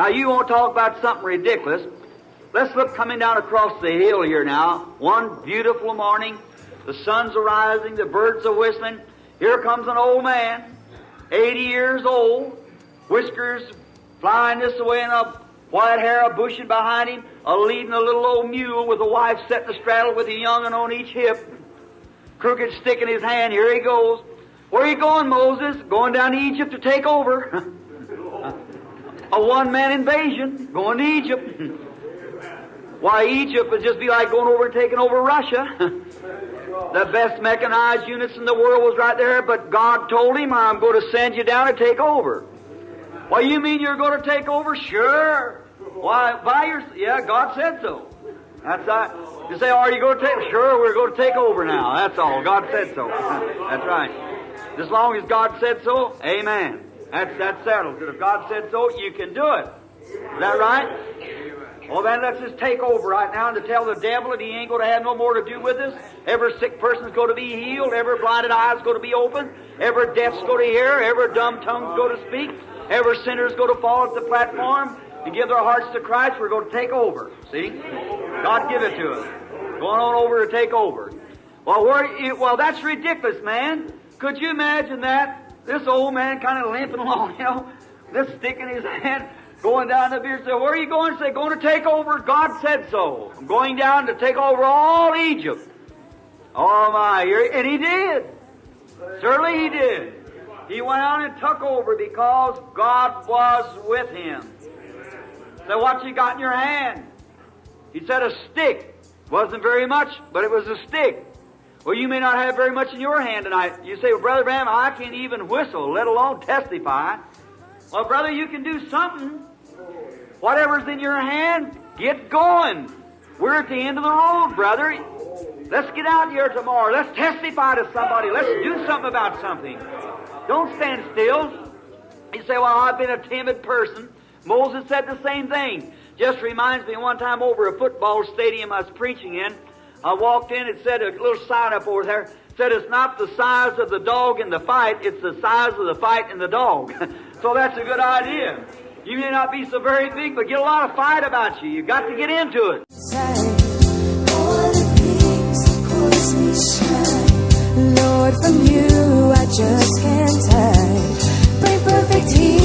Now you won't talk about something ridiculous. Let's look coming down across the hill here now. One beautiful morning. The sun's arising, the birds are whistling. Here comes an old man, 80 years old, whiskers flying this way and a white hair bushing behind him, leading a little old mule with a wife setting the straddle with a young'un on each hip, crooked stick in his hand. Here he goes. Where are you going, Moses? Going down to Egypt to take over. A one-man invasion, going to Egypt. Why, Egypt would just be like going over and taking over Russia. The best mechanized units in the world was right there, but God told him, I'm going to send you down to take over. Why, you mean you're going to take over? Sure. Why, yeah, God said so. That's right. You say, are you going to take? Sure, we're going to take over now. That's all. God said so. That's right. As long as God said so, amen. That's settled. If God said so, you can do it. Is that right? Well, then let's just take over right now and to tell the devil that he ain't going to have no more to do with us. Every sick person's going to be healed. Every blinded eye's going to be opened. Every deaf's going to hear. Every dumb tongue's going to speak. Every sinner's going to fall at the platform and give their hearts to Christ. We're going to take over. See? God give it to us. Going on over to take over. Well, that's ridiculous, man. Could you imagine that? This old man kind of limping along, this stick in his hand, going down the beer. Say, where are you going? Say, going to take over. God said so. I'm going down to take over all Egypt. Oh my, and he did. Certainly he did. He went out and took over because God was with him. So what you got in your hand? He said a stick. Wasn't very much, but it was a stick. Well, you may not have very much in your hand tonight. You say, well, Brother Branham, I can't even whistle, let alone testify. Well, brother, you can do something. Whatever's in your hand, get going. We're at the end of the road, brother. Let's get out here tomorrow. Let's testify to somebody. Let's do something about something. Don't stand still. You say, well, I've been a timid person. Moses said the same thing. Just reminds me one time over a football stadium I was preaching in. I walked in, it said a little sign up over there, said it's not the size of the dog in the fight, it's the size of the fight in the dog. So that's a good idea. You may not be so very big, but get a lot of fight about you. You've got to get into it. All the things cause me shine. Lord, from you I just can't hide. Bring perfect healing.